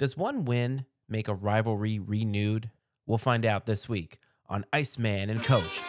Does one win make a rivalry renewed? We'll find out this week on Iceman and Coach.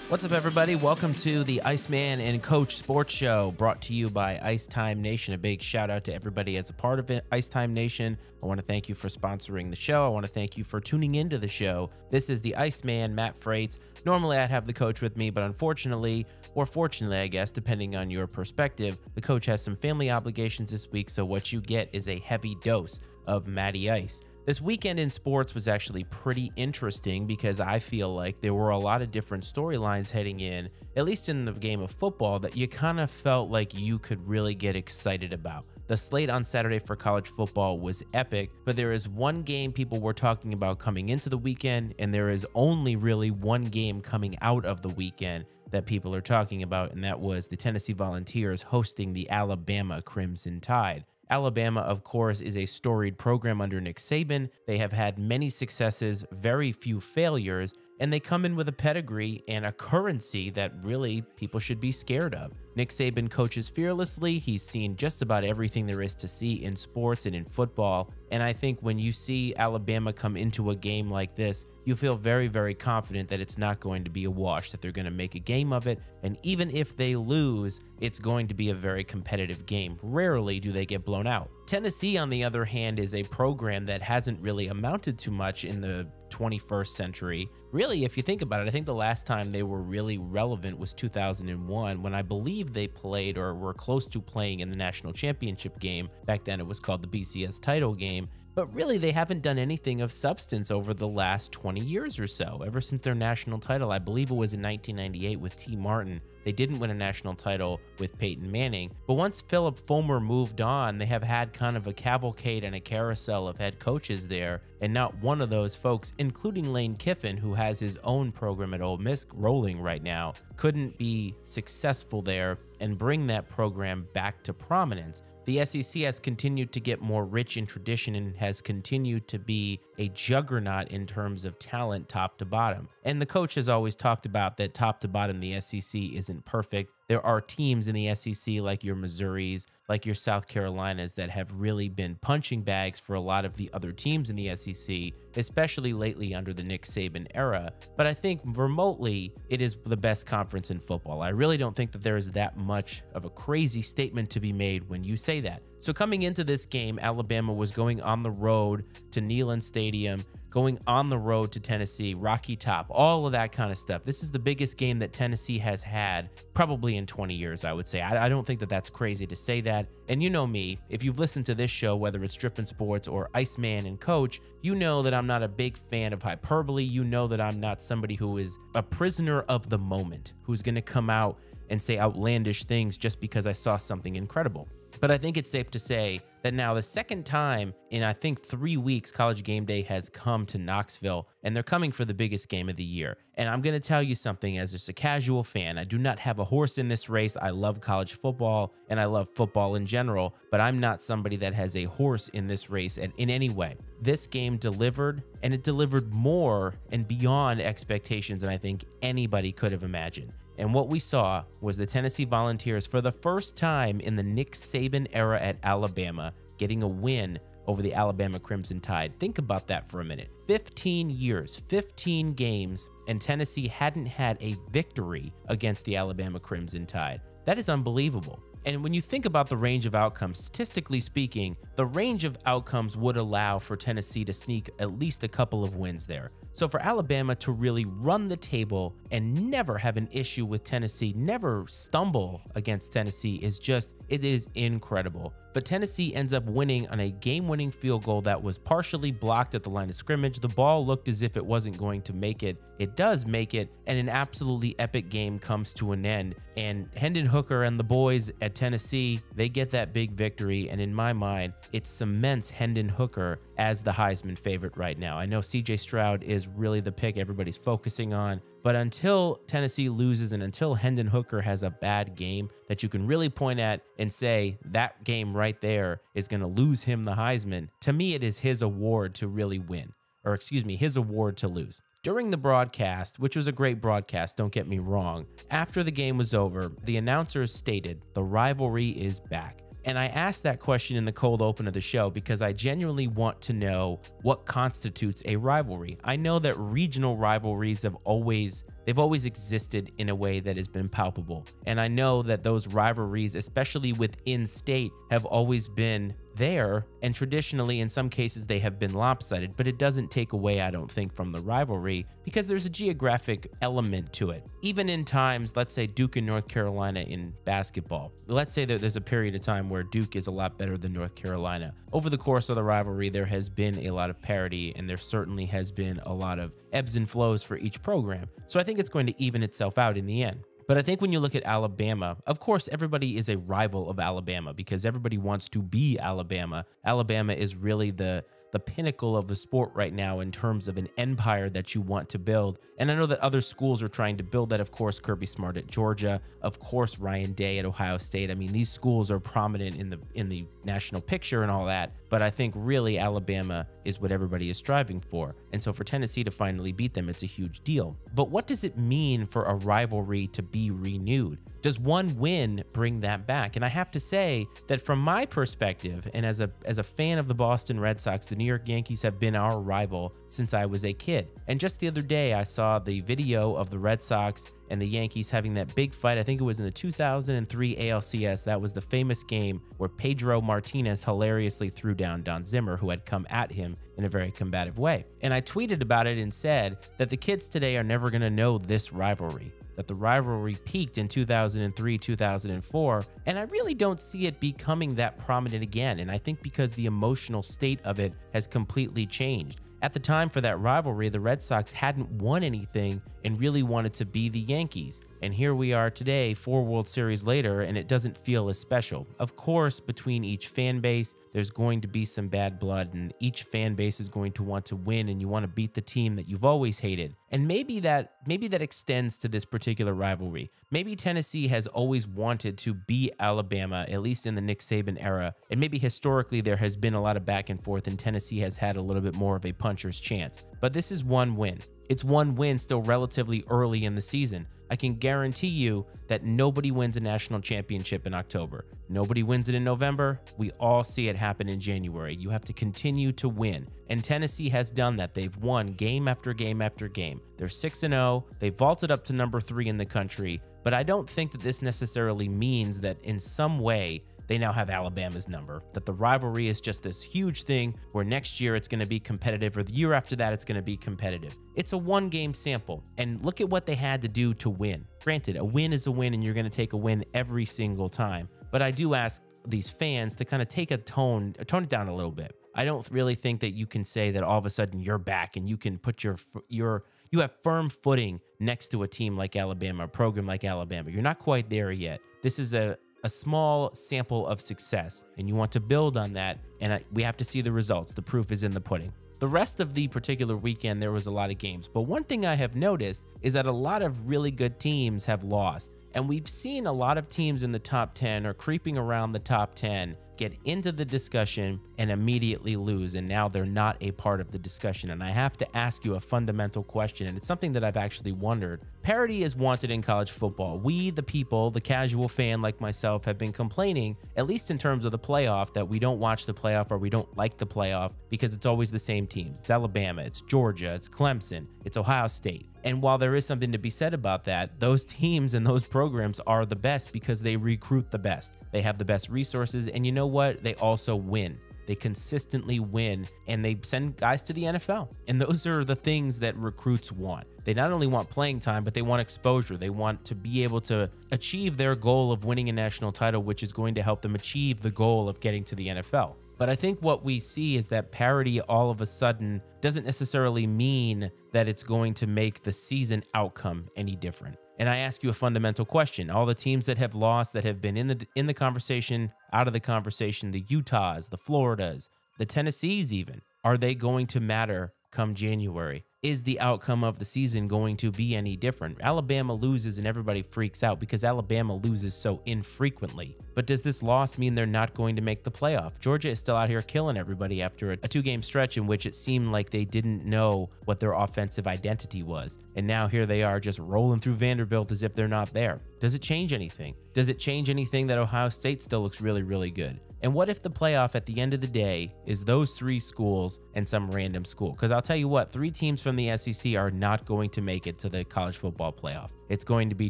What's up, everybody? Welcome to the Iceman and Coach Sports Show, brought to you by Ice Time Nation. A big shout out to everybody as a part of it, Ice Time Nation. I want to thank you for sponsoring the show. I want to thank you for tuning into the show. This is the Iceman, Matt Freites. Normally, I'd have the coach with me, but unfortunately, or fortunately, I guess, depending on your perspective, the coach has some family obligations this week, so what you get is a heavy dose of Matty Ice. This weekend in sports was actually pretty interesting because I feel like there were a lot of different storylines heading in, at least in the game of football, that you kind of felt like you could really get excited about. The slate on Saturday for college football was epic, but there is one game people were talking about coming into the weekend, and there is only really one game coming out of the weekend that people are talking about, and that was the Tennessee Volunteers hosting the Alabama Crimson Tide. Alabama, of course, is a storied program under Nick Saban. They have had many successes, very few failures, and they come in with a pedigree and a currency that really people should be scared of. Nick Saban coaches fearlessly. He's seen just about everything there is to see in sports and in football. And I think when you see Alabama come into a game like this, you feel very, very confident that it's not going to be a wash, that they're going to make a game of it. And even if they lose, it's going to be a very competitive game. Rarely do they get blown out. Tennessee, on the other hand, is a program that hasn't really amounted to much in the 21st century. Really, if you think about it, I think the last time they were really relevant was 2001, when I believe they played or were close to playing in the national championship game. Back then it was called the BCS title game. But really, they haven't done anything of substance over the last 20 years or so. Ever since their national title, I believe it was in 1998 with T. Martin. They didn't win a national title with Peyton Manning. But once Philip Fulmer moved on, they have had kind of a cavalcade and a carousel of head coaches there. And not one of those folks, including Lane Kiffin, who has his own program at Ole Miss rolling right now, couldn't be successful there and bring that program back to prominence. The SEC has continued to get more rich in tradition and has continued to be a juggernaut in terms of talent top to bottom. And the coach has always talked about that top to bottom, the SEC isn't perfect. There are teams in the SEC like your Missouris, like your South Carolinas, that have really been punching bags for a lot of the other teams in the SEC, especially lately under the Nick Saban era. But I think remotely, it is the best conference in football. I really don't think that there is that much of a crazy statement to be made when you say that. So coming into this game, Alabama was going on the road to Neyland Stadium, going on the road to Tennessee, Rocky Top, all of that kind of stuff. This is the biggest game that Tennessee has had probably in 20 years, I would say. I don't think that that's crazy to say that. And you know me, if you've listened to this show, whether it's Drippin' Sports or Iceman and Coach, you know that I'm not a big fan of hyperbole. You know that I'm not somebody who is a prisoner of the moment, who's going to come out and say outlandish things just because I saw something incredible. But I think it's safe to say that now the second time in, I think, 3 weeks, College Game Day has come to Knoxville, and they're coming for the biggest game of the year. And I'm going to tell you something as just a casual fan. I do not have a horse in this race. I love college football, and I love football in general, but I'm not somebody that has a horse in this race in any way. This game delivered, and it delivered more and beyond expectations than I think anybody could have imagined. And what we saw was the Tennessee Volunteers, for the first time in the Nick Saban era at Alabama, getting a win over the Alabama Crimson Tide. Think about that for a minute. 15 years, 15 games, and Tennessee hadn't had a victory against the Alabama Crimson Tide. That is unbelievable. And when you think about the range of outcomes, statistically speaking, the range of outcomes would allow for Tennessee to sneak at least a couple of wins there. So for Alabama to really run the table and never have an issue with Tennessee, never stumble against Tennessee, it is incredible. But Tennessee ends up winning on a game-winning field goal that was partially blocked at the line of scrimmage. The ball looked as if it wasn't going to make it. It does make it, and an absolutely epic game comes to an end. And Hendon Hooker and the boys at Tennessee, they get that big victory, and in my mind, it cements Hendon Hooker as the Heisman favorite right now. I know CJ Stroud is is really the pick everybody's focusing on. But until Tennessee loses and until Hendon Hooker has a bad game that you can really point at and say that game right there is going to lose him the Heisman, to me, it is his award to really win, or excuse me, his award to lose. During the broadcast, which was a great broadcast, don't get me wrong, after the game was over, the announcers stated the rivalry is back. And I asked that question in the cold open of the show because I genuinely want to know what constitutes a rivalry. I know that regional rivalries have always existed in a way that has been palpable. And I know that those rivalries, especially within state, have always been there, and traditionally in some cases they have been lopsided, but it doesn't take away, I don't think, from the rivalry because there's a geographic element to it. Even in times, let's say Duke and North Carolina in basketball, let's say that there's a period of time where Duke is a lot better than North Carolina. Over the course of the rivalry, there has been a lot of parity, and there certainly has been a lot of ebbs and flows for each program. So I think it's going to even itself out in the end. But I think when you look at Alabama, of course, everybody is a rival of Alabama because everybody wants to be Alabama. Alabama is really the pinnacle of the sport right now in terms of an empire that you want to build. And I know that other schools are trying to build that. Of course, Kirby Smart at Georgia, of course, Ryan Day at Ohio State. I mean, these schools are prominent in the national picture and all that. But I think really Alabama is what everybody is striving for. And so for Tennessee to finally beat them, it's a huge deal. But what does it mean for a rivalry to be renewed? Does one win bring that back? And I have to say that from my perspective, and as a fan of the Boston Red Sox, the New York Yankees have been our rival since I was a kid. And just the other day, I saw the video of the Red Sox and the Yankees having that big fight. I think it was in the 2003 ALCS. That was the famous game where Pedro Martinez hilariously threw down Don Zimmer, who had come at him in a very combative way. And I tweeted about it and said that the kids today are never going to know this rivalry, that the rivalry peaked in 2003, 2004, and I really don't see it becoming that prominent again. And I think because the emotional state of it has completely changed. At the time for that rivalry, the Red Sox hadn't won anything and really wanted to be the Yankees. And here we are today, 4 World Series later, and it doesn't feel as special. Of course, between each fan base, there's going to be some bad blood, and each fan base is going to want to win, and you want to beat the team that you've always hated. And maybe that extends to this particular rivalry. Maybe Tennessee has always wanted to be Alabama, at least in the Nick Saban era. And maybe historically there has been a lot of back and forth, and Tennessee has had a little bit more of a puncher's chance. But this is one win. It's one win still relatively early in the season. I can guarantee you that nobody wins a national championship in October. Nobody wins it in November. We all see it happen in January. You have to continue to win. And Tennessee has done that. They've won game after game after game. They're 6-0. They vaulted up to number 3 in the country. But I don't think that this necessarily means that in some way they now have Alabama's number, that the rivalry is just this huge thing where next year it's going to be competitive or the year after that it's going to be competitive. It's a one-game sample, and look at what they had to do to win. Granted, a win is a win, and you're going to take a win every single time, but I do ask these fans to kind of take tone it down a little bit. I don't really think that you can say that all of a sudden you're back and you can put you have firm footing next to a team like Alabama, a program like Alabama. You're not quite there yet. This is a small sample of success, and you want to build on that, and we have to see the results. The proof is in the pudding. The rest of the particular weekend, there was a lot of games, but one thing I have noticed is that a lot of really good teams have lost, and we've seen a lot of teams in the top 10 or creeping around the top 10 get into the discussion and immediately lose, and now they're not a part of the discussion. And I have to ask you a fundamental question, and it's something that I've actually wondered. Parity is wanted in college football. We, the people, the casual fan like myself, have been complaining, at least in terms of the playoff, that we don't watch the playoff or we don't like the playoff because it's always the same teams. It's Alabama, it's Georgia, it's Clemson, it's Ohio State. And while there is something to be said about that, those teams and those programs are the best because they recruit the best. They have the best resources, and you know what? They also win. They consistently win, and they send guys to the NFL. And those are the things that recruits want. They not only want playing time, but they want exposure. They want to be able to achieve their goal of winning a national title, which is going to help them achieve the goal of getting to the NFL. But I think what we see is that parity all of a sudden doesn't necessarily mean that it's going to make the season outcome any different. And I ask you a fundamental question. All the teams that have lost, that have been in the conversation, out of the conversation, the Utahs, the Floridas, the Tennessees even, are they going to matter come January? is the outcome of the season going to be any different? Alabama loses and everybody freaks out because Alabama loses so infrequently. But does this loss mean they're not going to make the playoff? Georgia is still out here killing everybody after a two-game stretch in which it seemed like they didn't know what their offensive identity was. And now here they are just rolling through Vanderbilt as if they're not there. Does it change anything? Does it change anything that Ohio State still looks really, really good? And what if the playoff at the end of the day is those three schools and some random school? Because I'll tell you what, 3 teams from the SEC are not going to make it to the college football playoff. It's going to be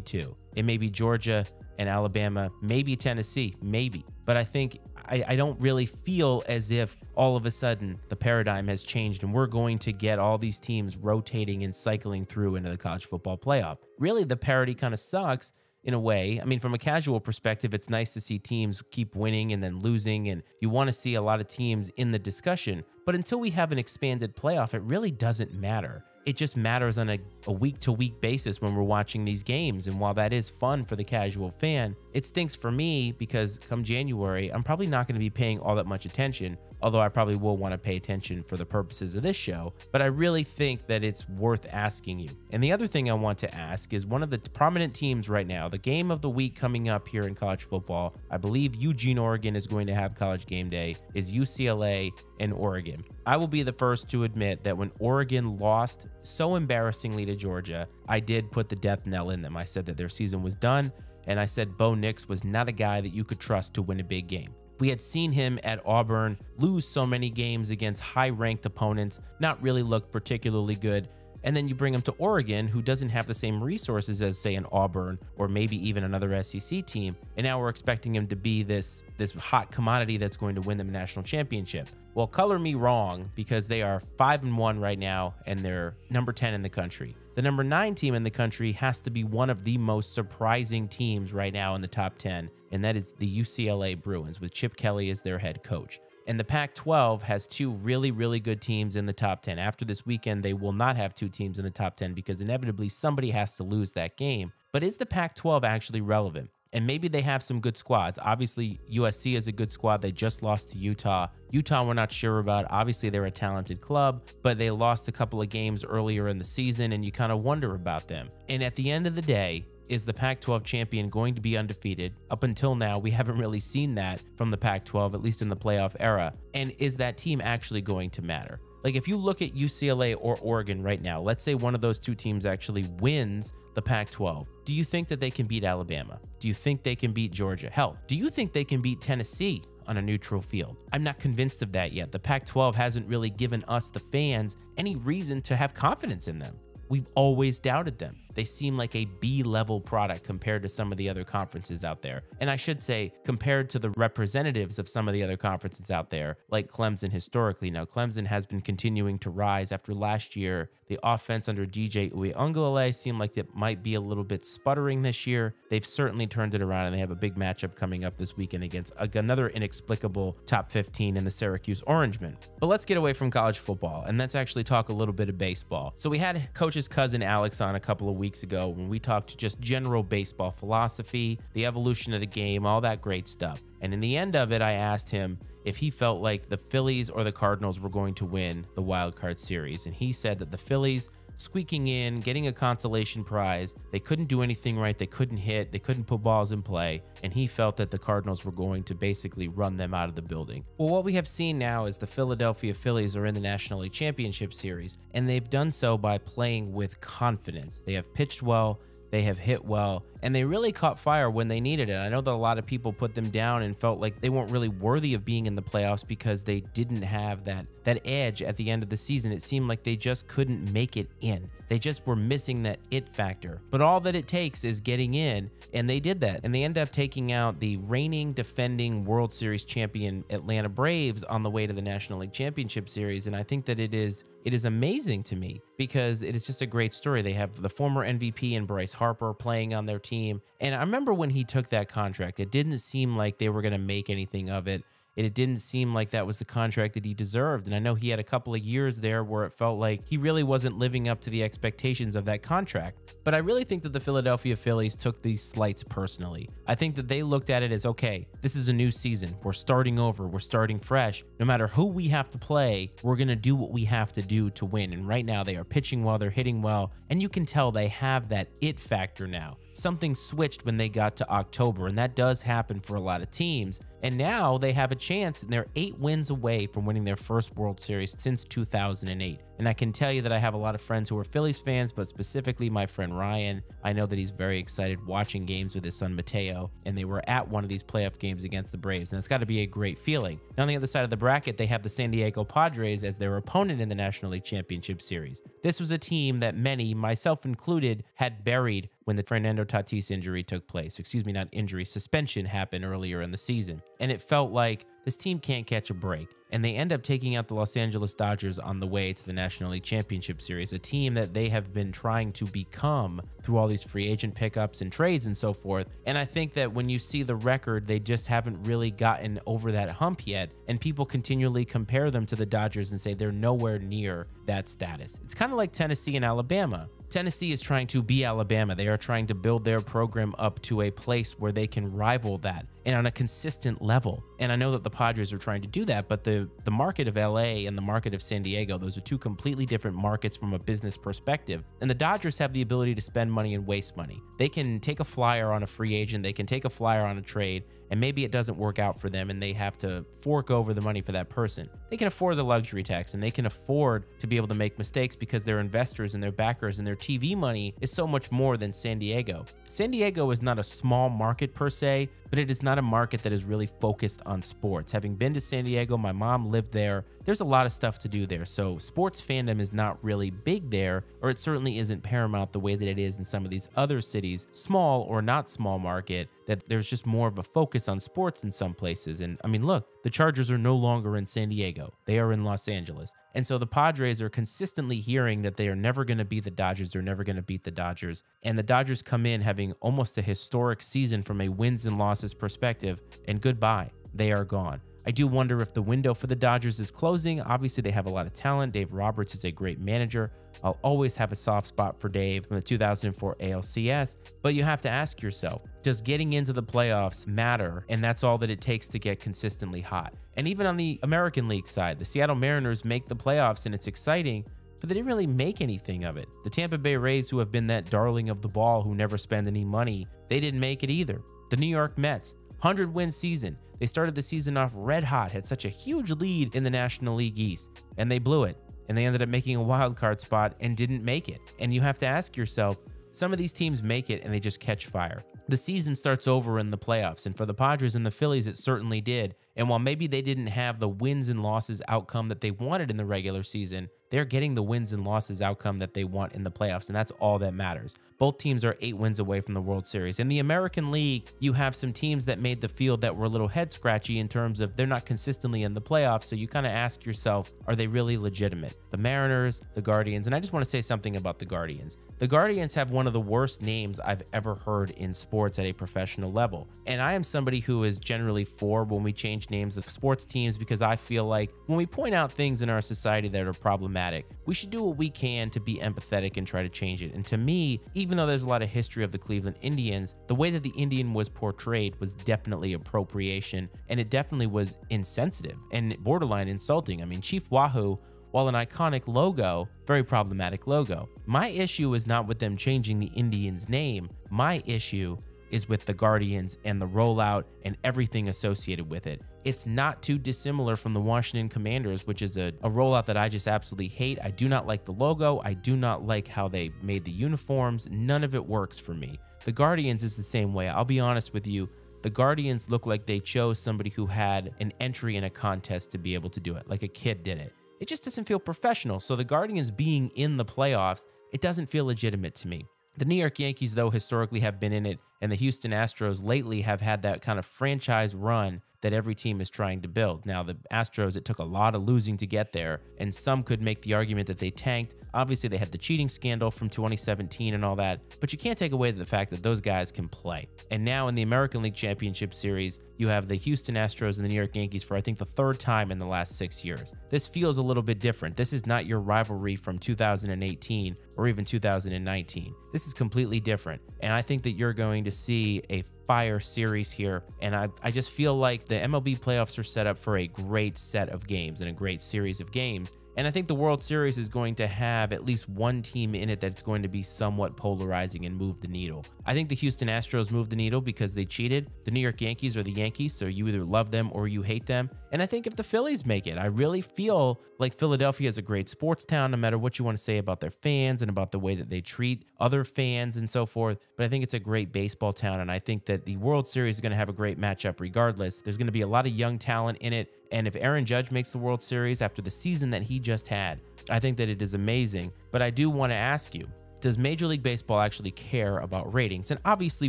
2. It may be Georgia and Alabama, maybe Tennessee, maybe. But I think I don't really feel as if all of a sudden the paradigm has changed and we're going to get all these teams rotating and cycling through into the college football playoff. Really, the parity kind of sucks in a way. I mean, from a casual perspective, it's nice to see teams keep winning and then losing, and you want to see a lot of teams in the discussion. But until we have an expanded playoff, it really doesn't matter. It just matters on a week-to-week basis when we're watching these games. And while that is fun for the casual fan, it stinks for me because come January, I'm probably not going to be paying all that much attention, although I probably will want to pay attention for the purposes of this show. But I really think that it's worth asking you. And the other thing I want to ask is one of the prominent teams right now, the game of the week coming up here in college football, I believe Eugene, Oregon is going to have college game day, is UCLA and Oregon. I will be the first to admit that when Oregon lost so embarrassingly to Georgia, I did put the death knell in them. I said that their season was done, and I said Bo Nix was not a guy that you could trust to win a big game. We had seen him at Auburn lose so many games against high-ranked opponents, not really look particularly good. And then you bring him to Oregon, who doesn't have the same resources as, say, an Auburn or maybe even another SEC team. And now we're expecting him to be this hot commodity that's going to win them a national championship. Well, color me wrong, because they are 5-1 right now, and they're number 10 in the country. The number 9 team in the country has to be one of the most surprising teams right now in the top 10, and that is the UCLA Bruins, with Chip Kelly as their head coach. And the Pac-12 has 2 really, really good teams in the top 10. After this weekend, they will not have 2 teams in the top 10 because inevitably somebody has to lose that game. But is the Pac-12 actually relevant? And maybe they have some good squads. Obviously, USC is a good squad. They just lost to Utah. Utah, we're not sure about. Obviously, they're a talented club, but they lost a couple of games earlier in the season, and you kind of wonder about them. And at the end of the day, is the Pac-12 champion going to be undefeated? Up until now, we haven't really seen that from the Pac-12, at least in the playoff era. And is that team actually going to matter? Like, if you look at UCLA or Oregon right now, let's say one of those 2 teams actually wins the Pac-12. Do you think that they can beat Alabama? Do you think they can beat Georgia? Hell, do you think they can beat Tennessee on a neutral field? I'm not convinced of that yet. The Pac-12 hasn't really given us, the fans, any reason to have confidence in them. We've always doubted them. They seem like a B-level product compared to some of the other conferences out there. And I should say, compared to the representatives of some of the other conferences out there, like Clemson historically. Now, Clemson has been continuing to rise after last year. The offense under DJ Uiagalelei seemed like it might be a little bit sputtering this year. They've certainly turned it around, and they have a big matchup coming up this weekend against another inexplicable top 15 in the Syracuse Orangemen. But let's get away from college football, and let's actually talk a little bit of baseball. So we had Coach's cousin Alex on a couple of weeks ago when we talked just general baseball philosophy, the evolution of the game, all that great stuff. And in the end of it, I asked him if he felt like the Phillies or the Cardinals were going to win the wild card series. And he said that the Phillies squeaking in, getting a consolation prize, they couldn't do anything right, they couldn't hit, they couldn't put balls in play, and he felt that the Cardinals were going to basically run them out of the building. Well, what we have seen now is the Philadelphia Phillies are in the National League Championship Series, and they've done so by playing with confidence. They have pitched well, they have hit well, and they really caught fire when they needed it. I know that a lot of people put them down and felt like they weren't really worthy of being in the playoffs because they didn't have that edge at the end of the season. It seemed like they just couldn't make it in. They just were missing that it factor. But all that it takes is getting in, and they did that. And they end up taking out the reigning, defending World Series champion Atlanta Braves on the way to the National League Championship Series. And I think that it is amazing to me because it is just a great story. They have the former MVP and Bryce Harper playing on their team. And I remember when he took that contract, it didn't seem like they were going to make anything of it. It didn't seem like that was the contract that he deserved. And I know he had a couple of years there where it felt like he really wasn't living up to the expectations of that contract. But I really think that the Philadelphia Phillies took these slights personally. I think that they looked at it as, okay, this is a new season. We're starting over. We're starting fresh. No matter who we have to play, we're going to do what we have to do to win. And right now they are pitching well, they're hitting well, and you can tell they have that it factor now. Something switched when they got to October, and that does happen for a lot of teams. And now they have a chance, and they're 8 wins away from winning their first World Series since 2008. And I can tell you that I have a lot of friends who are Phillies fans, but specifically my friend Ryan. I know that he's very excited watching games with his son Mateo, and they were at one of these playoff games against the Braves, and it's got to be a great feeling. Now on the other side of the bracket, they have the San Diego Padres as their opponent in the National League Championship Series. This was a team that many, myself included, had buried when the Fernando Tatis injury took place. Excuse me, not injury, suspension happened earlier in the season. And it felt like this team can't catch a break. And they end up taking out the Los Angeles Dodgers on the way to the National League Championship Series, a team that they have been trying to become through all these free agent pickups and trades and so forth. And I think that when you see the record, they just haven't really gotten over that hump yet. And people continually compare them to the Dodgers and say they're nowhere near that status. It's kind of like Tennessee and Alabama. Tennessee is trying to be Alabama. They are trying to build their program up to a place where they can rival that and on a consistent level. And I know that the Padres are trying to do that, but the market of LA and the market of San Diego, those are two completely different markets from a business perspective. And the Dodgers have the ability to spend money and waste money. They can take a flyer on a free agent, they can take a flyer on a trade, and maybe it doesn't work out for them and they have to fork over the money for that person. They can afford the luxury tax and they can afford to be able to make mistakes because their investors and their backers and their TV money is so much more than San Diego. San Diego is not a small market per se, but it is not a market that is really focused on sports. Having been to San Diego, my mom lived there. There's a lot of stuff to do there. So sports fandom is not really big there, or it certainly isn't paramount the way that it is in some of these other cities, small or not small market, that there's just more of a focus on sports in some places. And I mean, look, the Chargers are no longer in San Diego. They are in Los Angeles. And so the Padres are consistently hearing that they are never going to be the Dodgers. They're never going to beat the Dodgers. And the Dodgers come in having almost a historic season from a wins and losses perspective, and goodbye, they are gone. I do wonder if the window for the Dodgers is closing. Obviously, they have a lot of talent. Dave Roberts is a great manager. I'll always have a soft spot for Dave from the 2004 ALCS, but you have to ask yourself, does getting into the playoffs matter? And that's all that it takes to get consistently hot. And even on the American League side, the Seattle Mariners make the playoffs and it's exciting, but they didn't really make anything of it. The Tampa Bay Rays, who have been that darling of the ball who never spend any money, they didn't make it either. The New York Mets, 100-win season. They started the season off red hot, had such a huge lead in the National League East, and they blew it. And they ended up making a wild card spot and didn't make it. And you have to ask yourself, some of these teams make it and they just catch fire. The season starts over in the playoffs, and for the Padres and the Phillies, it certainly did. And while maybe they didn't have the wins and losses outcome that they wanted in the regular season, they're getting the wins and losses outcome that they want in the playoffs, and that's all that matters. Both teams are 8 wins away from the World Series. In the American League, you have some teams that made the field that were a little head scratchy in terms of they're not consistently in the playoffs, so you kind of ask yourself, are they really legitimate? The Mariners, the Guardians, and I just want to say something about the Guardians. The Guardians have one of the worst names I've ever heard in sports at a professional level. And I am somebody who is generally for when we change names of sports teams because I feel like when we point out things in our society that are problematic, we should do what we can to be empathetic and try to change it. And to me, even though there's a lot of history of the Cleveland Indians, the way that the Indian was portrayed was definitely appropriation, and it definitely was insensitive and borderline insulting. I mean, Chief Wahoo, while an iconic logo, very problematic logo. My issue is not with them changing the Indians' name. My issue is with the Guardians and the rollout and everything associated with it. It's not too dissimilar from the Washington Commanders, which is a rollout that I just absolutely hate. I do not like the logo. I do not like how they made the uniforms. None of it works for me. The Guardians is the same way. I'll be honest with you. The Guardians look like they chose somebody who had an entry in a contest to be able to do it, like a kid did it. It just doesn't feel professional. So the Guardians being in the playoffs, it doesn't feel legitimate to me. The New York Yankees, though, historically have been in it, and the Houston Astros lately have had that kind of franchise run that every team is trying to build. Now, the Astros, it took a lot of losing to get there, and some could make the argument that they tanked. Obviously, they had the cheating scandal from 2017 and all that, but you can't take away the fact that those guys can play. And now in the American League Championship Series, you have the Houston Astros and the New York Yankees for, I think, the third time in the last 6 years. This feels a little bit different. This is not your rivalry from 2018 or even 2019. This is completely different. And I think that you're going to see a fire series here. And I just feel like the MLB playoffs are set up for a great set of games and a great series of games. And I think the World Series is going to have at least one team in it that's going to be somewhat polarizing and move the needle. I think the Houston Astros move the needle because they cheated. The New York Yankees are the Yankees, so you either love them or you hate them. And I think if the Phillies make it, I really feel like Philadelphia is a great sports town, no matter what you want to say about their fans and about the way that they treat other fans and so forth. But I think it's a great baseball town, and I think that the World Series is going to have a great matchup regardless. There's going to be a lot of young talent in it. And if Aaron Judge makes the World Series after the season that he just had, I think that it is amazing. But I do want to ask you, does Major League Baseball actually care about ratings? And obviously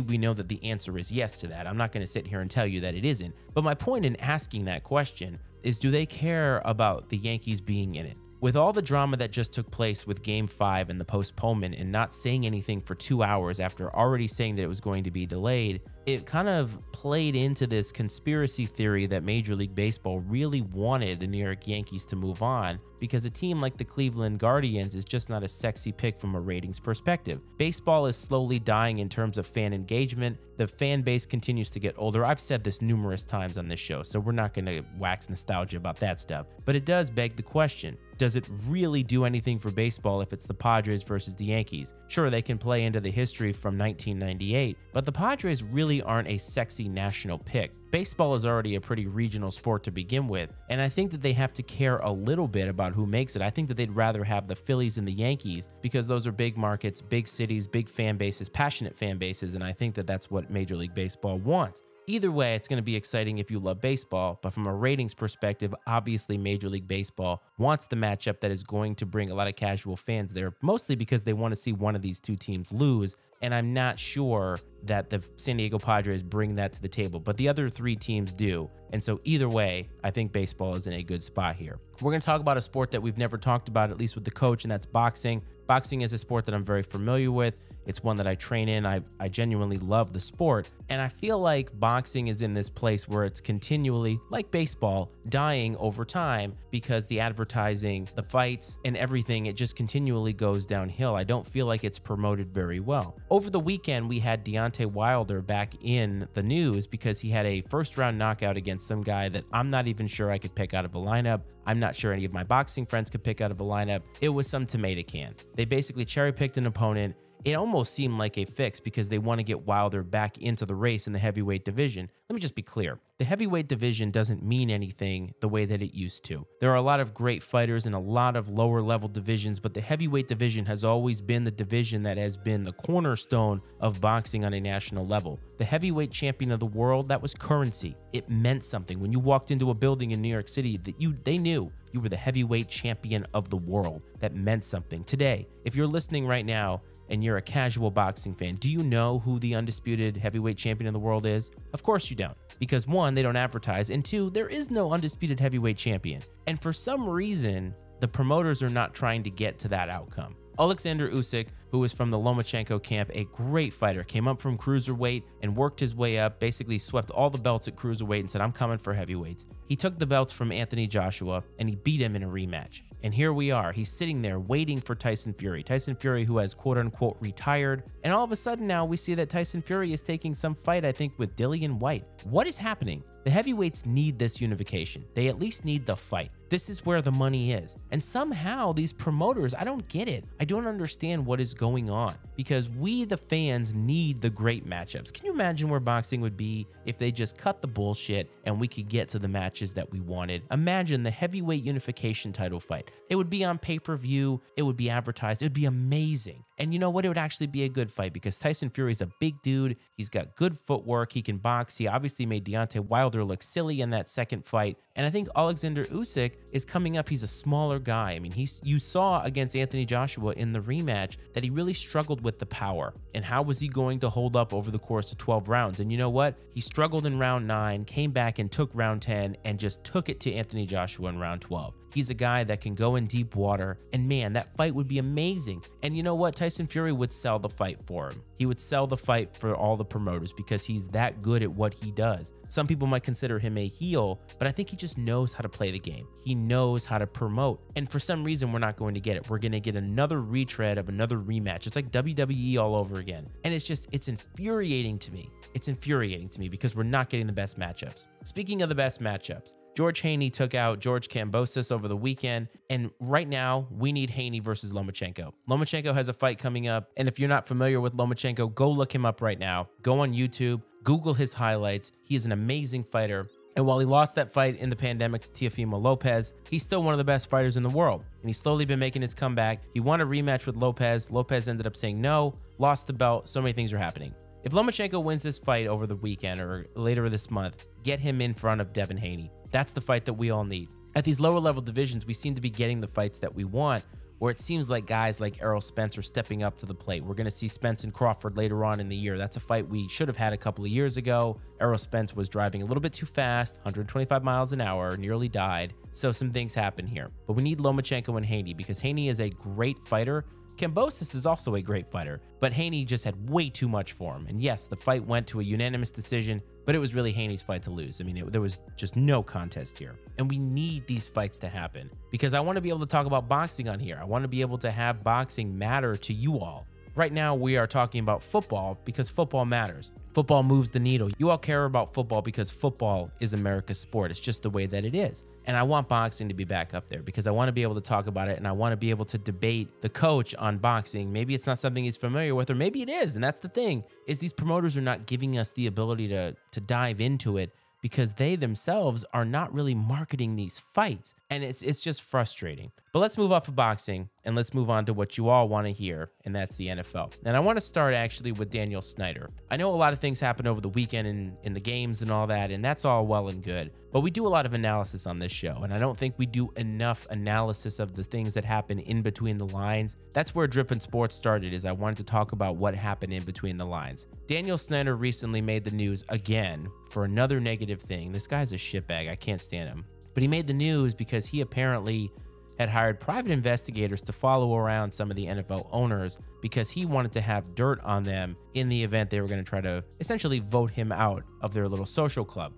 we know that the answer is yes to that. I'm not going to sit here and tell you that it isn't. But my point in asking that question is, do they care about the Yankees being in it? With all the drama that just took place with Game 5 and the postponement and not saying anything for 2 hours after already saying that it was going to be delayed, it kind of played into this conspiracy theory that Major League Baseball really wanted the New York Yankees to move on because a team like the Cleveland Guardians is just not a sexy pick from a ratings perspective. Baseball is slowly dying in terms of fan engagement. The fan base continues to get older. I've said this numerous times on this show, so we're not going to wax nostalgia about that stuff. But it does beg the question, does it really do anything for baseball if it's the Padres versus the Yankees? Sure, they can play into the history from 1998, but the Padres really aren't a sexy national pick. Baseball is already a pretty regional sport to begin with, and I think that they have to care a little bit about who makes it. I think that they'd rather have the Phillies and the Yankees because those are big markets, big cities, big fan bases, passionate fan bases, and I think that that's what Major League Baseball wants. Either way, it's going to be exciting if you love baseball, but from a ratings perspective, obviously Major League Baseball wants the matchup that is going to bring a lot of casual fans there, mostly because they want to see one of these two teams lose, and I'm not sure that the San Diego Padres bring that to the table, but the other three teams do. And so either way, I think baseball is in a good spot here. We're going to talk about a sport that we've never talked about, at least with the coach, and that's boxing. Boxing is a sport that I'm very familiar with. It's one that I train in. I genuinely love the sport. And I feel like boxing is in this place where it's continually, like baseball, dying over time because the advertising, the fights, and everything, it just continually goes downhill. I don't feel like it's promoted very well. Over the weekend, we had Deontay Wilder back in the news because he had a first-round knockout against some guy that I'm not even sure I could pick out of a lineup. I'm not sure any of my boxing friends could pick out of a lineup. It was some tomato can. They basically cherry-picked an opponent. It almost seemed like a fix because they want to get Wilder back into the race in the heavyweight division. Let me just be clear. The heavyweight division doesn't mean anything the way that it used to. There are a lot of great fighters in a lot of lower level divisions, but the heavyweight division has always been the division that has been the cornerstone of boxing on a national level. The heavyweight champion of the world, that was currency. It meant something. When you walked into a building in New York City, they knew you were the heavyweight champion of the world. That meant something. Today, if you're listening right now, and you're a casual boxing fan, do you know who the undisputed heavyweight champion of the world is? Of course you don't. Because one, they don't advertise, and two, there is no undisputed heavyweight champion. And for some reason, the promoters are not trying to get to that outcome. Alexander Usyk, who was from the Lomachenko camp, a great fighter, came up from cruiserweight and worked his way up, basically swept all the belts at cruiserweight and said, I'm coming for heavyweights. He took the belts from Anthony Joshua and he beat him in a rematch. And here we are. He's sitting there waiting for Tyson Fury. Tyson Fury, who has quote unquote retired. And all of a sudden now we see that Tyson Fury is taking some fight, I think, with Dillian White. What is happening? The heavyweights need this unification. They at least need the fight. This is where the money is. And somehow these promoters, I don't get it. I don't understand what is going on because we, the fans, need the great matchups. Can you imagine where boxing would be if they just cut the bullshit and we could get to the matches that we wanted? Imagine the heavyweight unification title fight. It would be on pay-per-view. It would be advertised. It would be amazing. And you know what? It would actually be a good fight because Tyson Fury is a big dude. He's got good footwork. He can box. He obviously made Deontay Wilder look silly in that second fight. And I think Alexander Usyk is coming up. He's a smaller guy. I mean, you saw against Anthony Joshua in the rematch that he really struggled with the power. And how was he going to hold up over the course of 12 rounds? And you know what? He struggled in round 9, came back and took round 10 and just took it to Anthony Joshua in round 12. He's a guy that can go in deep water, and man, that fight would be amazing. And you know what? Tyson Fury would sell the fight for him. He would sell the fight for all the promoters because he's that good at what he does. Some people might consider him a heel, but I think he just knows how to play the game. He knows how to promote. And for some reason, we're not going to get it. We're going to get another retread of another rematch. It's like WWE all over again. And it's infuriating to me. It's infuriating to me because we're not getting the best matchups. Speaking of the best matchups, George Haney took out George Kambosos over the weekend, and right now we need Haney versus Lomachenko. Lomachenko has a fight coming up, and if you're not familiar with Lomachenko, go look him up right now. Go on YouTube, Google his highlights. He is an amazing fighter. And while he lost that fight in the pandemic to Teofimo Lopez, he's still one of the best fighters in the world. And he's slowly been making his comeback. He won a rematch with Lopez. Lopez ended up saying no, lost the belt. So many things are happening. If Lomachenko wins this fight over the weekend or later this month, get him in front of Devin Haney. That's the fight that we all need. At these lower level divisions, we seem to be getting the fights that we want, where it seems like guys like Errol Spence are stepping up to the plate. We're going to see Spence and Crawford later on in the year. That's a fight we should have had a couple of years ago. Errol Spence was driving a little bit too fast, 125 miles an hour, nearly died. So some things happen here. But we need Lomachenko and Haney because Haney is a great fighter. Kambosos is also a great fighter, but Haney just had way too much for him. And yes, the fight went to a unanimous decision, but it was really Haney's fight to lose. I mean, there was just no contest here. And we need these fights to happen because I want to be able to talk about boxing on here. I want to be able to have boxing matter to you all. Right now, we are talking about football because football matters. Football moves the needle. You all care about football because football is America's sport. It's just the way that it is. And I want boxing to be back up there because I want to be able to talk about it and I want to be able to debate the coach on boxing. Maybe it's not something he's familiar with, or maybe it is. And that's the thing, is these promoters are not giving us the ability to dive into it because they themselves are not really marketing these fights. And it's just frustrating. But let's move off of boxing and let's move on to what you all want to hear, and that's the NFL. And I want to start actually with Daniel Snyder. I know a lot of things happened over the weekend in the games and all that, and that's all well and good. But we do a lot of analysis on this show, and I don't think we do enough analysis of the things that happen in between the lines. That's where Drippin' Sports started, is I wanted to talk about what happened in between the lines. Daniel Snyder recently made the news again for another negative thing. This guy's a shitbag. I can't stand him. But he made the news because he apparently had hired private investigators to follow around some of the NFL owners because he wanted to have dirt on them in the event they were going to try to essentially vote him out of their little social club.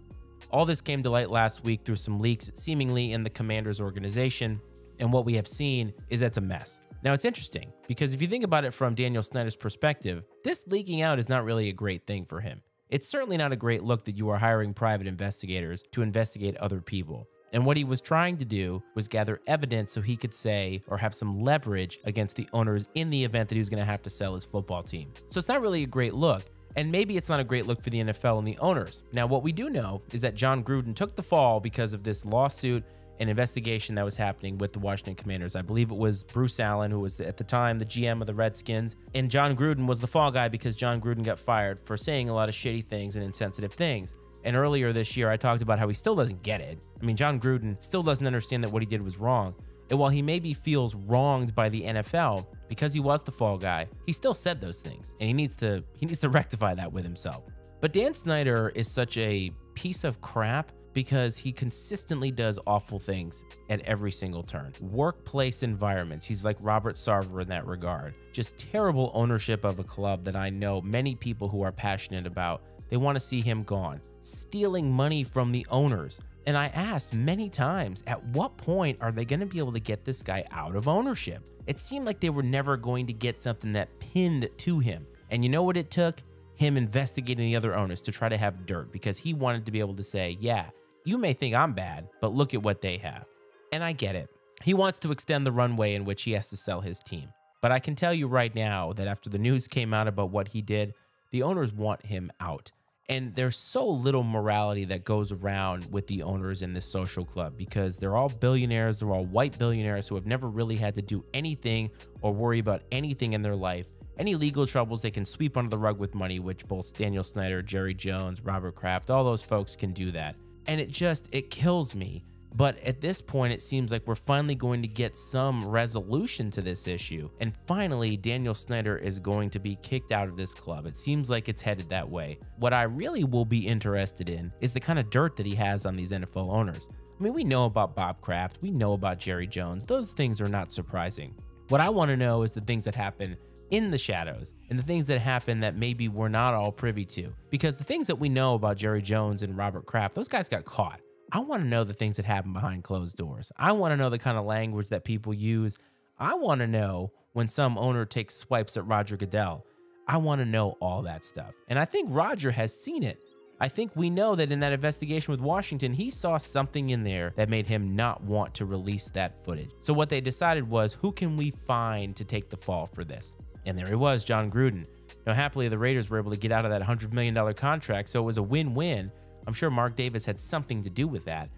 All this came to light last week through some leaks seemingly in the Commanders organization, and what we have seen is that's a mess. Now, it's interesting because if you think about it from Daniel Snyder's perspective, this leaking out is not really a great thing for him. It's certainly not a great look that you are hiring private investigators to investigate other people. And what he was trying to do was gather evidence so he could say or have some leverage against the owners in the event that he was going to have to sell his football team. So it's not really a great look. And maybe it's not a great look for the NFL and the owners. Now, what we do know is that John Gruden took the fall because of this lawsuit and investigation that was happening with the Washington Commanders. I believe it was Bruce Allen, who was at the time the GM of the Redskins. And John Gruden was the fall guy because John Gruden got fired for saying a lot of shitty things and insensitive things. And earlier this year, I talked about how he still doesn't get it. I mean, John Gruden still doesn't understand that what he did was wrong. And while he maybe feels wronged by the NFL because he was the fall guy, he still said those things. And he needs to rectify that with himself. But Dan Snyder is such a piece of crap because he consistently does awful things at every single turn. Workplace environments. He's like Robert Sarver in that regard. Just terrible ownership of a club that I know many people who are passionate about. They want to see him gone. Stealing money from the owners. And I asked many times, at what point are they going to be able to get this guy out of ownership? It seemed like they were never going to get something that pinned to him. And you know what it took? Him investigating the other owners to try to have dirt because he wanted to be able to say, yeah, you may think I'm bad, but look at what they have. And I get it. He wants to extend the runway in which he has to sell his team. But I can tell you right now that after the news came out about what he did, the owners want him out. And there's so little morality that goes around with the owners in this social club because they're all billionaires. They're all white billionaires who have never really had to do anything or worry about anything in their life. Any legal troubles they can sweep under the rug with money, which both Daniel Snyder, Jerry Jones, Robert Kraft, all those folks can do that. And it kills me But at this point, it seems like we're finally going to get some resolution to this issue. And finally, Daniel Snyder is going to be kicked out of this club. It seems like it's headed that way. What I really will be interested in is the kind of dirt that he has on these NFL owners. I mean, we know about Bob Kraft. We know about Jerry Jones. Those things are not surprising. What I want to know is the things that happen in the shadows and the things that happen that maybe we're not all privy to. Because the things that we know about Jerry Jones and Robert Kraft, those guys got caught. I want to know the things that happen behind closed doors. I want to know the kind of language that people use. I want to know when some owner takes swipes at Roger Goodell. I want to know all that stuff. And I think Roger has seen it. I think we know that in that investigation with Washington, he saw something in there that made him not want to release that footage. So what they decided was, who can we find to take the fall for this? And there he was, John Gruden. Now, happily, the Raiders were able to get out of that $100 million contract, so it was a win-win. I'm sure Mark Davis had something to do with that.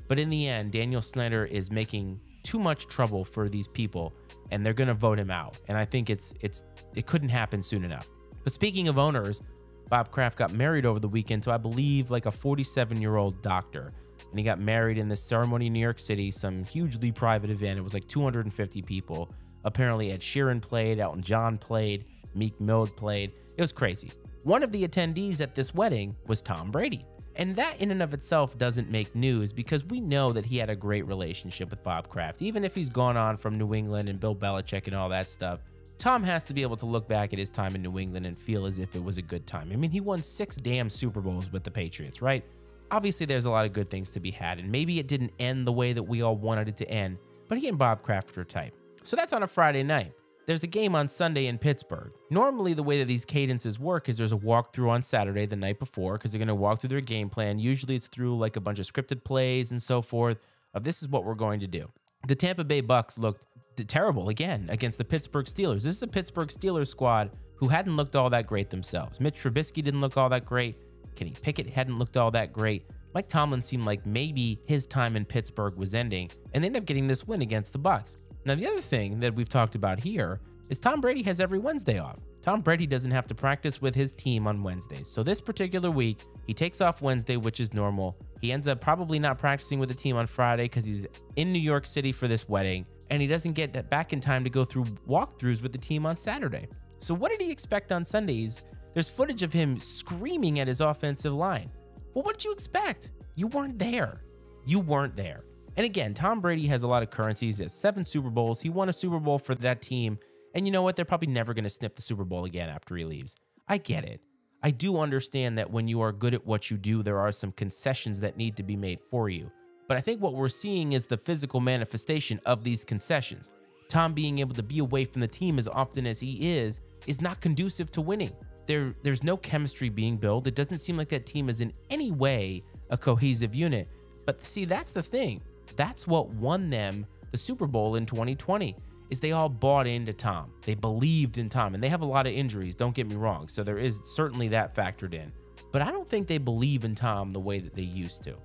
But in the end, Daniel Snyder is making too much trouble for these people, and they're going to vote him out. And I think it couldn't happen soon enough. But speaking of owners, Bob Kraft got married over the weekend to, I believe, like a 47-year-old doctor. And he got married in this ceremony in New York City, some hugely private event. It was like 250 people. Apparently Ed Sheeran played, Elton John played, Meek Mill played. It was crazy. One of the attendees at this wedding was Tom Brady. And that in and of itself doesn't make news because we know that he had a great relationship with Bob Kraft. Even if he's gone on from New England and Bill Belichick and all that stuff, Tom has to be able to look back at his time in New England and feel as if it was a good time. I mean, he won 6 damn Super Bowls with the Patriots, right? Obviously, there's a lot of good things to be had, and maybe it didn't end the way that we all wanted it to end, but he and Bob Kraft are tight. So that's on a Friday night. There's a game on Sunday in Pittsburgh. Normally, the way that these cadences work is there's a walkthrough on Saturday the night before because they're going to walk through their game plan. Usually, it's through like a bunch of scripted plays and so forth. This is what we're going to do. The Tampa Bay Bucks looked terrible again against the Pittsburgh Steelers. This is a Pittsburgh Steelers squad who hadn't looked all that great themselves. Mitch Trubisky didn't look all that great. Kenny Pickett hadn't looked all that great. Mike Tomlin seemed like maybe his time in Pittsburgh was ending, and they ended up getting this win against the Bucks. Now, the other thing that we've talked about here is Tom Brady has every Wednesday off. Tom Brady doesn't have to practice with his team on Wednesdays. So this particular week, he takes off Wednesday, which is normal. He ends up probably not practicing with the team on Friday because he's in New York City for this wedding, and he doesn't get back in time to go through walkthroughs with the team on Saturday. So what did he expect on Sundays? There's footage of him screaming at his offensive line. Well, what did you expect? You weren't there. You weren't there. And again, Tom Brady has a lot of currencies. He has 7 Super Bowls. He won a Super Bowl for that team. And you know what? They're probably never going to sniff the Super Bowl again after he leaves. I get it. I do understand that when you are good at what you do, there are some concessions that need to be made for you. But I think what we're seeing is the physical manifestation of these concessions. Tom being able to be away from the team as often as he is not conducive to winning. There's no chemistry being built. It doesn't seem like that team is in any way a cohesive unit. But see, that's the thing. That's what won them the Super Bowl in 2020, is they all bought into Tom. They believed in Tom, and they have a lot of injuries, don't get me wrong. So there is certainly that factored in. But I don't think they believe in Tom the way that they used to.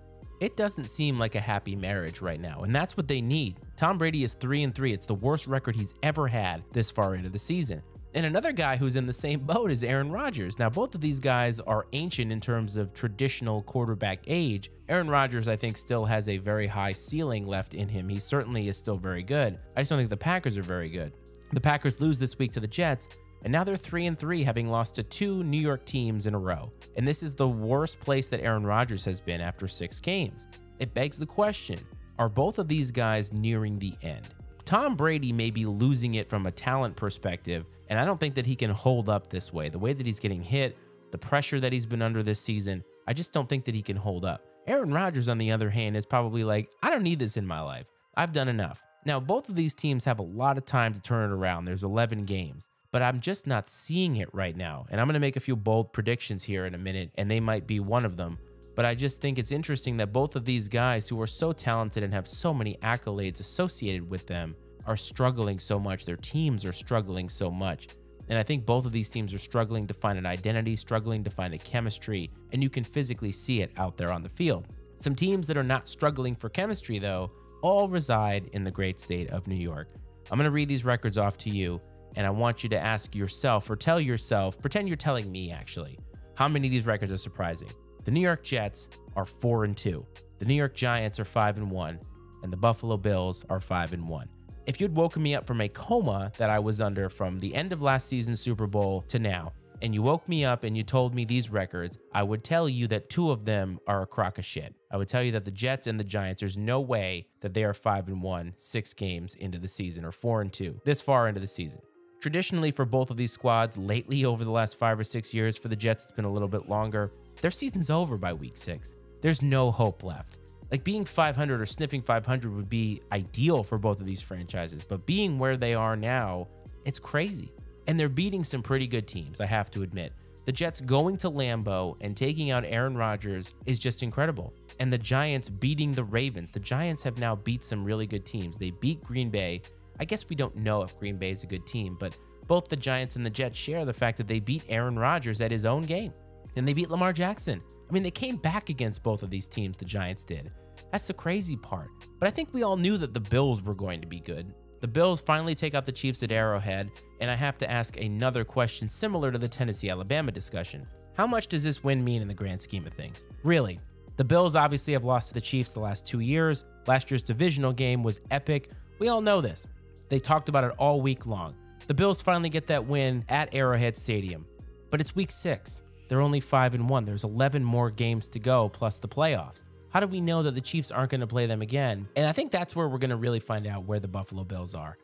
It doesn't seem like a happy marriage right now, and that's what they need. Tom Brady is 3-3. It's the worst record he's ever had this far into the season. And another guy who's in the same boat is Aaron Rodgers. Now, both of these guys are ancient in terms of traditional quarterback age. Aaron Rodgers, I think, still has a very high ceiling left in him. He certainly is still very good. I just don't think the Packers are very good. The Packers lose this week to the Jets, and now they're 3-3, having lost to 2 New York teams in a row. And this is the worst place that Aaron Rodgers has been after 6 games. It begs the question, are both of these guys nearing the end? Tom Brady may be losing it from a talent perspective, and I don't think that he can hold up this way. The way that he's getting hit, the pressure that he's been under this season, I just don't think that he can hold up. Aaron Rodgers, on the other hand, is probably like, I don't need this in my life. I've done enough. Now, both of these teams have a lot of time to turn it around. There's 11 games, but I'm just not seeing it right now. And I'm going to make a few bold predictions here in a minute, and they might be one of them. But I just think it's interesting that both of these guys who are so talented and have so many accolades associated with them are struggling so much. Their teams are struggling so much. And I think both of these teams are struggling to find an identity, struggling to find a chemistry, and you can physically see it out there on the field. Some teams that are not struggling for chemistry, though, all reside in the great state of New York. I'm going to read these records off to you, and I want you to ask yourself, or tell yourself, pretend you're telling me actually, how many of these records are surprising. The New York Jets are 4-2. The New York Giants are 5-1, and the Buffalo Bills are 5-1. If you'd woken me up from a coma that I was under from the end of last season's Super Bowl to now, and you woke me up and you told me these records, I would tell you that 2 of them are a crock of shit. I would tell you that the Jets and the Giants, there's no way that they are 5-1 6 games into the season, or 4-2 this far into the season. Traditionally, for both of these squads, lately over the last 5 or 6 years, for the Jets it's been a little bit longer, their season's over by week 6. There's no hope left. Like, being 500 or sniffing 500 would be ideal for both of these franchises, but being where they are now, it's crazy. And they're beating some pretty good teams, I have to admit. The Jets going to Lambeau and taking out Aaron Rodgers is just incredible. And the Giants beating the Ravens. The Giants have now beat some really good teams. They beat Green Bay. I guess we don't know if Green Bay is a good team, but both the Giants and the Jets share the fact that they beat Aaron Rodgers at his own game. And they beat Lamar Jackson. I mean, they came back against both of these teams, the Giants did. That's the crazy part. But I think we all knew that the Bills were going to be good. The Bills finally take out the Chiefs at Arrowhead, and I have to ask another question similar to the Tennessee-Alabama discussion. How much does this win mean in the grand scheme of things? Really? The Bills obviously have lost to the Chiefs the last 2 years. Last year's divisional game was epic. We all know this. They talked about it all week long. The Bills finally get that win at Arrowhead Stadium. But it's week 6. They're only 5-1. There's 11 more games to go, plus the playoffs. How do we know that the Chiefs aren't going to play them again? And I think that's where we're going to really find out where the Buffalo Bills are.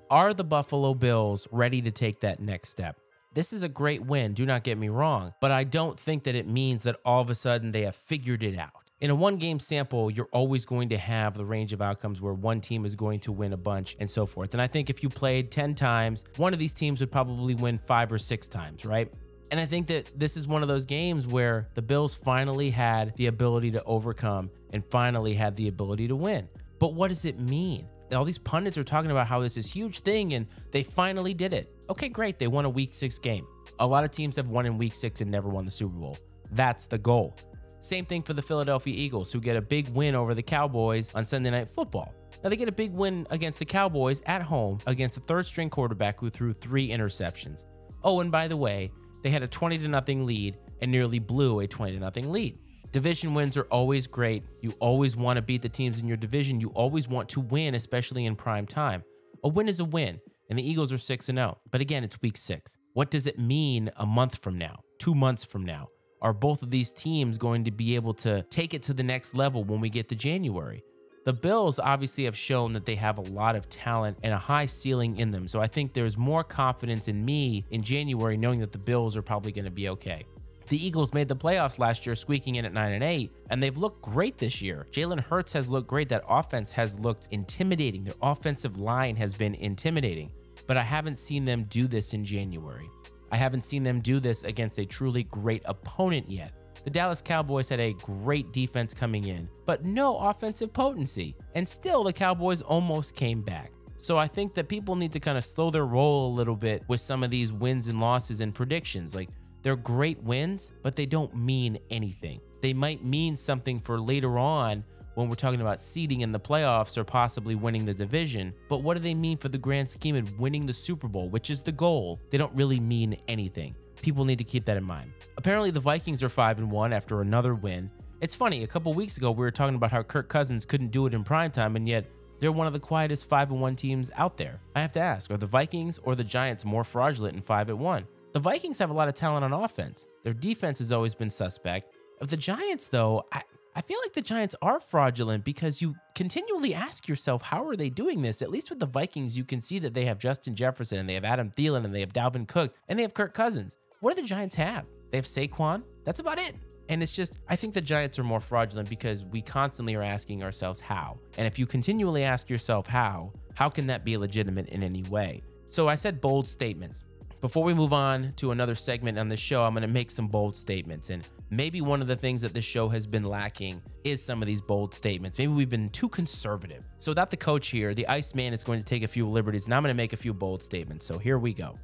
Are the Buffalo Bills ready to take that next step? This is a great win, do not get me wrong, but I don't think that it means that all of a sudden they have figured it out. In a one-game sample, you're always going to have the range of outcomes where one team is going to win a bunch and so forth. And I think if you played 10 times, one of these teams would probably win 5 or 6 times, right? And I think that this is one of those games where the Bills finally had the ability to overcome and finally had the ability to win. But what does it mean? All these pundits are talking about how this is a huge thing and they finally did it. Okay, great. They won a week 6 game. A lot of teams have won in week 6 and never won the Super Bowl. That's the goal. Same thing for the Philadelphia Eagles, who get a big win over the Cowboys on Sunday Night Football. Now, they get a big win against the Cowboys at home against a third-string quarterback who threw 3 interceptions. Oh, and by the way, they had a 20-0 lead and nearly blew a 20-0 lead. Division wins are always great. You always want to beat the teams in your division. You always want to win, especially in prime time. A win is a win, and the Eagles are 6-0. But again, it's week 6. What does it mean a month from now, 2 months from now? Are both of these teams going to be able to take it to the next level when we get to January? The Bills obviously have shown that they have a lot of talent and a high ceiling in them. So I think there's more confidence in me in January knowing that the Bills are probably going to be okay. The Eagles made the playoffs last year, squeaking in at 9-8, and they've looked great this year. Jalen Hurts has looked great. That offense has looked intimidating. Their offensive line has been intimidating, but I haven't seen them do this in January. I haven't seen them do this against a truly great opponent yet. The Dallas Cowboys had a great defense coming in, but no offensive potency. And still, the Cowboys almost came back. So I think that people need to kind of slow their roll a little bit with some of these wins and losses and predictions. Like, they're great wins, but they don't mean anything. They might mean something for later on when we're talking about seeding in the playoffs or possibly winning the division. But what do they mean for the grand scheme of winning the Super Bowl, which is the goal? They don't really mean anything. People need to keep that in mind. Apparently, the Vikings are 5-1 after another win. It's funny, a couple weeks ago, we were talking about how Kirk Cousins couldn't do it in primetime, and yet they're one of the quietest 5-1 teams out there. I have to ask, are the Vikings or the Giants more fraudulent in 5-1? The Vikings have a lot of talent on offense. Their defense has always been suspect. Of the Giants, though, I feel like the Giants are fraudulent because you continually ask yourself, how are they doing this? At least with the Vikings, you can see that they have Justin Jefferson, and they have Adam Thielen, and they have Dalvin Cook, and they have Kirk Cousins. What do the Giants have? They have Saquon. That's about it. And it's just, I think the Giants are more fraudulent because we constantly are asking ourselves how. And if you continually ask yourself how can that be legitimate in any way? So I said bold statements. Before we move on to another segment on the show, I'm going to make some bold statements. And maybe one of the things that this show has been lacking is some of these bold statements. Maybe we've been too conservative. So without the coach here, the Iceman is going to take a few liberties, and I'm going to make a few bold statements. So here we go.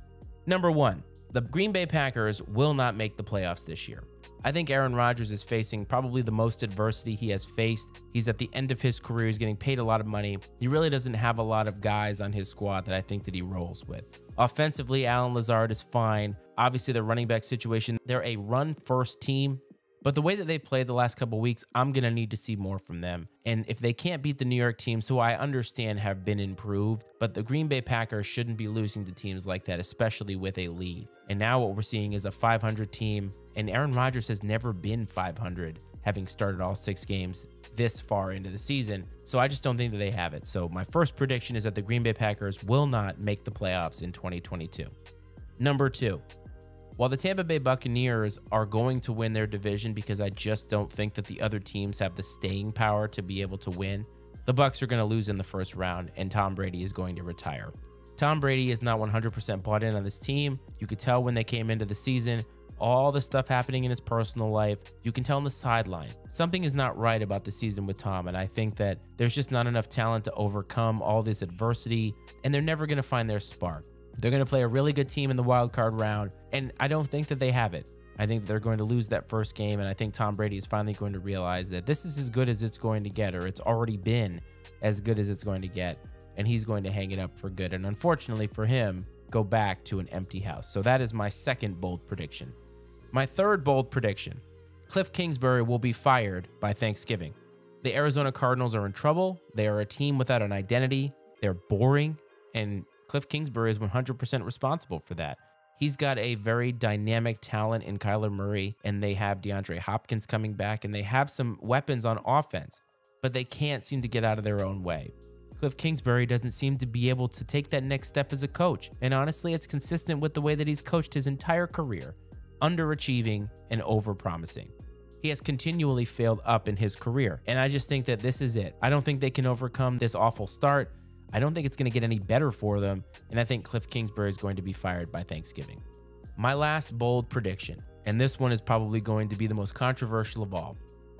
Number 1. The Green Bay Packers will not make the playoffs this year. I think Aaron Rodgers is facing probably the most adversity he has faced. He's at the end of his career. He's getting paid a lot of money. He really doesn't have a lot of guys on his squad that I think that he rolls with. Offensively, Allen Lazard is fine. Obviously, the running back situation, they're a run-first team. But the way that they've played the last couple weeks, I'm going to need to see more from them. And if they can't beat the New York teams, who I understand have been improved, but the Green Bay Packers shouldn't be losing to teams like that, especially with a lead. And now what we're seeing is a 500 team, and Aaron Rodgers has never been 500, having started all 6 games this far into the season. So I just don't think that they have it. So my first prediction is that the Green Bay Packers will not make the playoffs in 2022. Number 2. While the Tampa Bay Buccaneers are going to win their division because I just don't think that the other teams have the staying power to be able to win, the Bucs are going to lose in the first round and Tom Brady is going to retire. Tom Brady is not 100% bought in on this team. You could tell when they came into the season, all the stuff happening in his personal life. You can tell on the sideline. Something is not right about the season with Tom, and I think that there's just not enough talent to overcome all this adversity, and they're never going to find their spark. They're going to play a really good team in the wild card round, and I don't think that they have it. I think they're going to lose that first game, and I think Tom Brady is finally going to realize that this is as good as it's going to get, or it's already been as good as it's going to get, and he's going to hang it up for good. And unfortunately for him, go back to an empty house. So that is my second bold prediction. My third bold prediction: Cliff Kingsbury will be fired by Thanksgiving. The Arizona Cardinals are in trouble. They are a team without an identity. They're boring, and Cliff Kingsbury is 100% responsible for that. He's got a very dynamic talent in Kyler Murray, and they have DeAndre Hopkins coming back, and they have some weapons on offense, but they can't seem to get out of their own way. Cliff Kingsbury doesn't seem to be able to take that next step as a coach, and honestly, it's consistent with the way that he's coached his entire career, underachieving and overpromising. He has continually failed up in his career, and I just think that this is it. I don't think they can overcome this awful start. I don't think it's going to get any better for them, and I think Cliff Kingsbury is going to be fired by Thanksgiving. My last bold prediction, and this one is probably going to be the most controversial of all.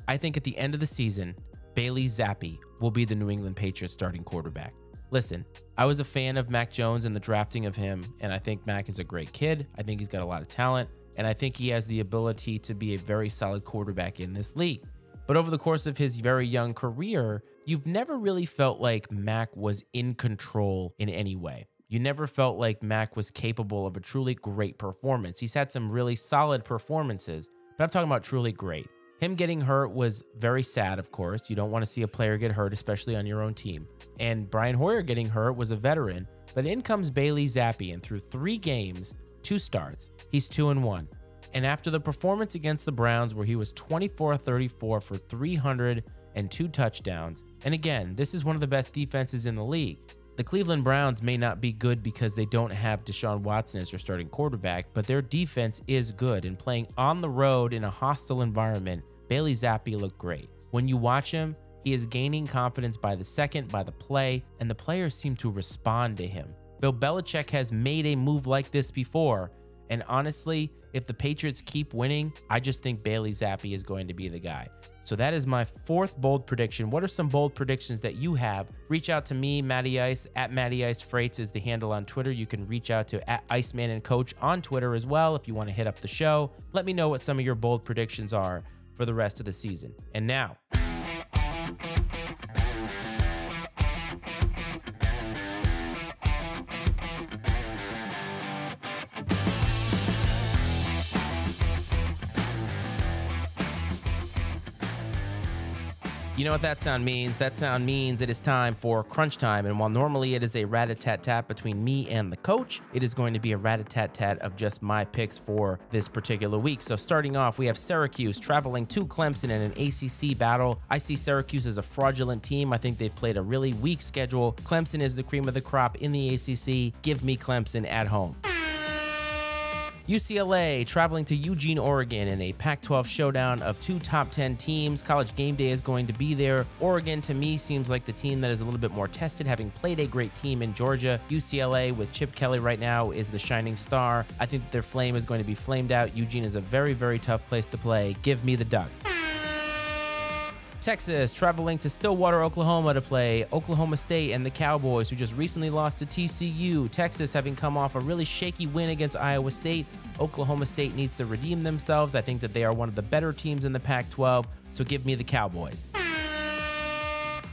I think at the end of the season, Bailey Zappi will be the New England Patriots starting quarterback. Listen, I was a fan of Mac Jones and the drafting of him, and I think Mac is a great kid. I think he's got a lot of talent, and I think he has the ability to be a very solid quarterback in this league. But over the course of his very young career, you've never really felt like Mac was in control in any way. You never felt like Mac was capable of a truly great performance. He's had some really solid performances, but I'm talking about truly great. Him getting hurt was very sad, of course. You don't want to see a player get hurt, especially on your own team. And Brian Hoyer getting hurt was a veteran, but in comes Bailey Zappi, and through 3 games, 2 starts, he's 2-1. And after the performance against the Browns, where he was 24-34 for 302 touchdowns, and again, this is one of the best defenses in the league. The Cleveland Browns may not be good because they don't have Deshaun Watson as their starting quarterback, but their defense is good, and playing on the road in a hostile environment, Bailey Zappi looked great. When you watch him, he is gaining confidence by the second, by the play, and the players seem to respond to him. Bill Belichick has made a move like this before, and honestly, if the Patriots keep winning, I just think Bailey Zappi is going to be the guy. So that is my 4th bold prediction. What are some bold predictions that you have? Reach out to me, Matty Ice, at Matty Ice Freights is the handle on Twitter. You can reach out to at Iceman and Coach on Twitter as well if you want to hit up the show. Let me know what some of your bold predictions are for the rest of the season. And now, you know what that sound means? That sound means it is time for crunch time. And while normally it is a rat-a-tat-tat between me and the coach, it is going to be a rat-a-tat-tat of just my picks for this particular week. So starting off, we have Syracuse traveling to Clemson in an ACC battle. I see Syracuse as a fraudulent team. I think they've played a really weak schedule. Clemson is the cream of the crop in the ACC. Give me Clemson at home. UCLA traveling to Eugene, Oregon in a Pac-12 showdown of 2 top 10 teams. College game day is going to be there. Oregon, to me, seems like the team that is a little bit more tested, having played a great team in Georgia. UCLA, with Chip Kelly right now, is the shining star. I think that their flame is going to be flamed out. Eugene is a very, very tough place to play. Give me the Ducks. Texas traveling to Stillwater, Oklahoma to play Oklahoma State and the Cowboys, who just recently lost to TCU. Texas having come off a really shaky win against Iowa State. Oklahoma State needs to redeem themselves. I think that they are one of the better teams in the Pac-12, so give me the Cowboys.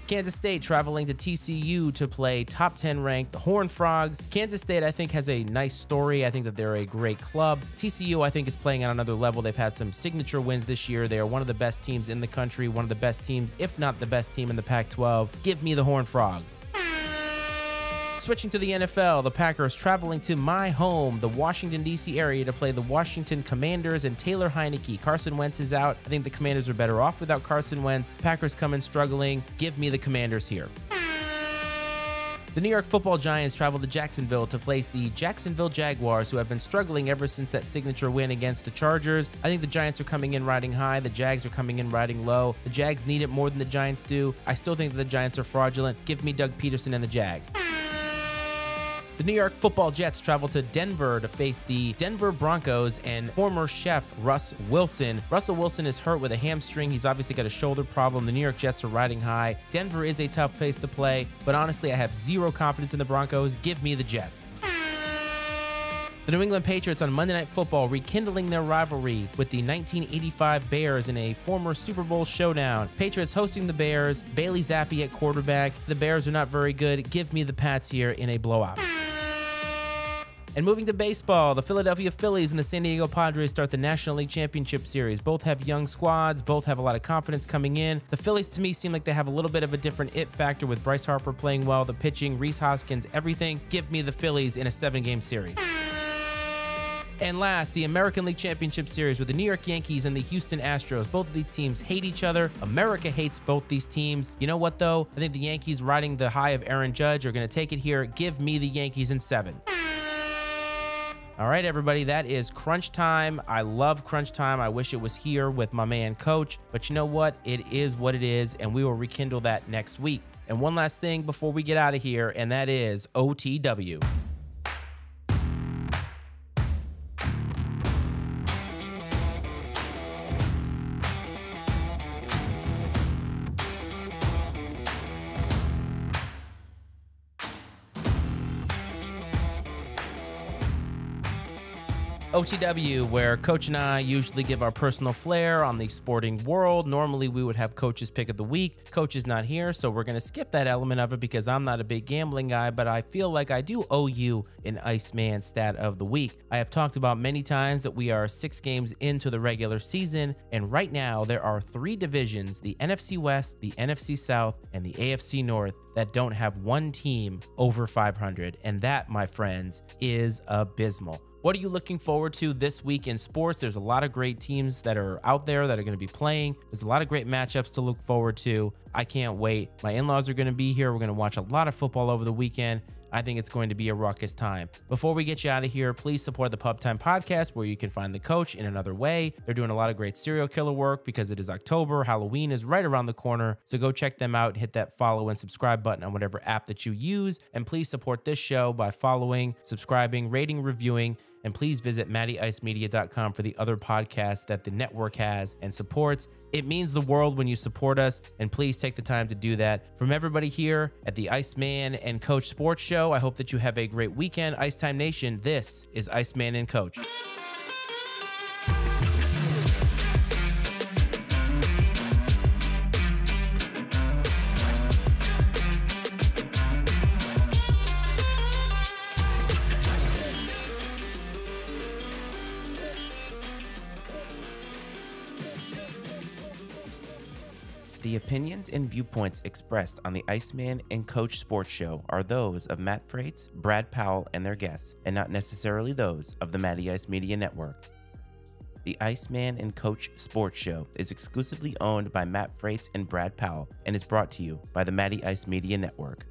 Kansas State traveling to TCU to play top 10 ranked the Horned Frogs. Kansas State, I think, has a nice story. I think that they're a great club. TCU, I think, is playing on another level. They've had some signature wins this year. They are one of the best teams in the country, one of the best teams, if not the best team in the Pac-12. Give me the Horned Frogs. Switching to the NFL, the Packers traveling to my home, the Washington, D.C. area to play the Washington Commanders and Taylor Heineke. Carson Wentz is out. I think the Commanders are better off without Carson Wentz. Packers come in struggling. Give me the Commanders here. The New York Football Giants travel to Jacksonville to face the Jacksonville Jaguars, who have been struggling ever since that signature win against the Chargers. I think the Giants are coming in riding high. The Jags are coming in riding low. The Jags need it more than the Giants do. I still think that the Giants are fraudulent. Give me Doug Peterson and the Jags. The New York Football Jets travel to Denver to face the Denver Broncos and former chef Russ Wilson. Russell Wilson is hurt with a hamstring. He's obviously got a shoulder problem. The New York Jets are riding high. Denver is a tough place to play, but honestly, I have zero confidence in the Broncos. Give me the Jets. The New England Patriots on Monday Night Football rekindling their rivalry with the 1985 Bears in a former Super Bowl showdown. Patriots hosting the Bears, Bailey Zappi at quarterback. The Bears are not very good. Give me the Pats here in a blowout. And moving to baseball, the Philadelphia Phillies and the San Diego Padres start the National League Championship Series. Both have young squads. Both have a lot of confidence coming in. The Phillies, to me, seem like they have a little bit of a different it factor with Bryce Harper playing well, the pitching, Rhys Hoskins, everything. Give me the Phillies in a 7-game series. And last, the American League Championship Series with the New York Yankees and the Houston Astros. Both of these teams hate each other. America hates both these teams. You know what, though? I think the Yankees, riding the high of Aaron Judge, are going to take it here. Give me the Yankees in 7. All right, everybody, that is crunch time. I love crunch time. I wish it was here with my man, Coach. But you know what? It is what it is, and we will rekindle that next week. And one last thing before we get out of here, and that is OTW. OTW, where Coach and I usually give our personal flair on the sporting world. Normally, we would have Coach's pick of the week. Coach is not here, so we're going to skip that element of it because I'm not a big gambling guy, but I feel like I do owe you an Iceman stat of the week. I have talked about many times that we are 6 games into the regular season, and right now there are 3 divisions, the NFC West, the NFC South, and the AFC North, that don't have one team over 500, and that, my friends, is abysmal. What are you looking forward to this week in sports? There's a lot of great teams that are out there that are going to be playing. There's a lot of great matchups to look forward to. I can't wait. My in-laws are going to be here. We're going to watch a lot of football over the weekend. I think it's going to be a ruckus time. Before we get you out of here, please support the Pub Time Podcast, where you can find the Coach in another way. They're doing a lot of great serial killer work because it is October. Halloween is right around the corner. So go check them out. Hit that follow and subscribe button on whatever app that you use. And please support this show by following, subscribing, rating, reviewing. And please visit MattyIceMedia.com for the other podcasts that the network has and supports. It means the world when you support us, and please take the time to do that. From everybody here at the Iceman and Coach Sports Show, I hope that you have a great weekend. Ice Time Nation, this is Iceman and Coach. The opinions and viewpoints expressed on the Iceman and Coach Sports Show are those of Matt Freites, Brad Powell, and their guests, and not necessarily those of the Matty Ice Media Network. The Iceman and Coach Sports Show is exclusively owned by Matt Freites and Brad Powell and is brought to you by the Matty Ice Media Network.